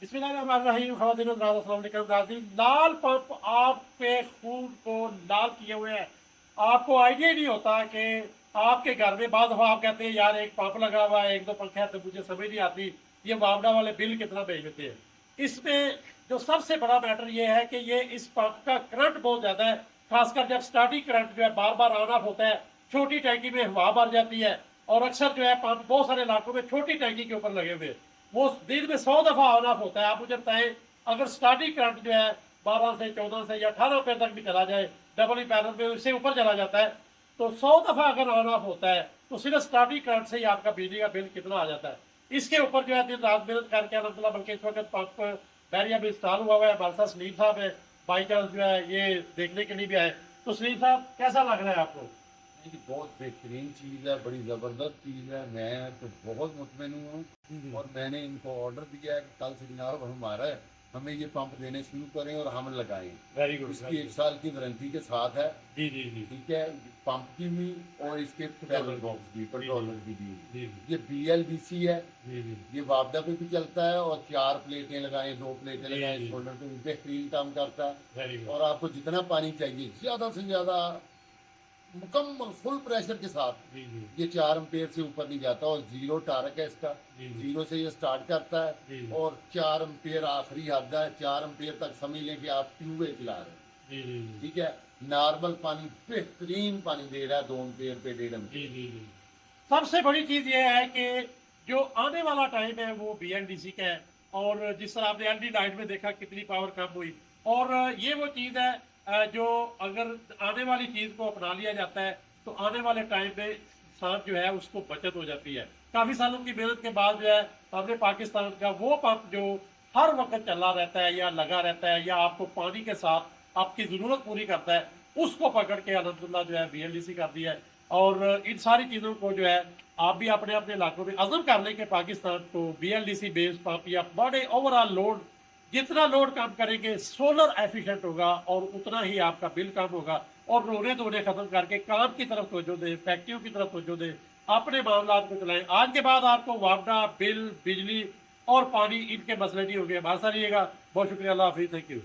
बिस्मिल्लाहिर्रहमानिर्रहीम। ख़वातीन हज़रात अस्सलाम वालेकुम नाज़रीन, लाल पंप आपके खून को लाल किए हुए हैं। आपको आइडिया नहीं होता कि आपके घर में बाद दफ़ा आप कहते हैं यार एक पंप लगा हुआ है, एक दो पंखे हैं, तो मुझे समझ नहीं आती ये वामडा वाले बिल कितना भेज देते हैं। इसमें जो सबसे बड़ा मैटर ये है कि ये इस पंप का करंट बहुत ज़्यादा है, खासकर जब स्टार्टिंग करंट जो है बार बार ऑन ऑफ होता है, छोटी टैंकी में हवा भर जाती है और अक्सर जो है पंप बहुत सारे इलाकों में छोटी टैंकी के ऊपर लगे हुए, वो दिन में 100 दफा ऑन ऑफ होता है। आप मुझे बताएं, अगर स्टार्टिंग करंट जो है 12 से 14 से या 18 रुपए तक भी चला जाए, डबल पैनल में उससे ऊपर चला जाता है, तो 100 दफा अगर ऑन ऑफ होता है तो सिर्फ स्टार्टिंग करंट से ही आपका बिजली का बिल कितना आ जाता है। इसके ऊपर जो है दिन रात मेहनत करके अलहमदुल्ला, बल्कि इस वक्त पंप बैरिया भी इंस्टॉल हुआ हुआ है। हमारे साथ सलीम साहब है, बाई चांस जो है ये देखने के लिए भी आए। तो सलीम साहब, कैसा लग रहा है आपको? नहीं, बहुत बेहतरीन चीज़ है, बड़ी ज़बरदस्त चीज़ है। मैं तो बहुत मुतमिन हूँ और मैंने इनको ऑर्डर दिया है कि कल से जनाब हमारा हमें ये पंप देने शुरू करें और हम लगाएं। Very good. इसकी 1 साल की वारंटी के साथ है। जी जी जी। ठीक है, पंप की भी और इसके पैडल बॉक्स भी, पेट्रोलर की भी। जी ये BLDC है। जी जी ये वापडा पे भी चलता है और 4 प्लेटें लगाएं, 2 प्लेटें जी, लगाएं, जी। शोल्डर पे भी बेहतरीन काम करता है। Very good. और आपको जितना पानी चाहिए ज़्यादा से ज़्यादा मुकम्मल फुल प्रेशर के साथ जी जी ये 4 एम्पेयर से ऊपर नहीं जाता और 0 टारक है इसका। जी जी 0 से ये स्टार्ट करता है जी और 4 एम्पेयर आखिरी हद है। 4 एम्पेयर तक समझ लें कि आप ट्यूबवेल चला रहे हैं। जी जी जी ठीक है, नॉर्मल पानी बेहतरीन पानी दे रहा है 2 एम्पेयर पे, 1.5 एम्पेयर। जी जी जी। सबसे बड़ी चीज ये है कि जो आने वाला टाइम है वो BLDC का है, और जिस तरह आपने एलडी लाइट में देखा कितनी पावर कम हुई, और ये वो चीज है जो अगर आने वाली चीज को अपना लिया जाता है तो आने वाले टाइम में साथ जो है उसको बचत हो जाती है। काफी सालों की मेहनत के बाद जो है हमने पाकिस्तान का वो पंप जो हर वक्त चला रहता है या लगा रहता है या आपको पानी के साथ आपकी जरूरत पूरी करता है, उसको पकड़ के अल्हम्दुलिल्लाह जो है BLDC कर दिया है। और इन सारी चीज़ों को जो है आप भी अपने अपने इलाकों में अज़म कर लें कि पाकिस्तान को BLDC बेस्ड पंप या बड़े ओवरऑल लोड, जितना लोड कम करेंगे सोलर एफिशिएंट होगा और उतना ही आपका बिल कम होगा। और रोने धोने खत्म करके काम की तरफ तवज्जो दें, फैक्ट्रियों की तरफ तवज्जो दें, अपने मामला को चलाएं। आज के बाद आपको वापडा, बिल, बिजली और पानी, इनके मसले नहीं होंगे। हमारे साथ रहिएगा। बहुत शुक्रिया। अल्लाह हाफिज़। Thank you.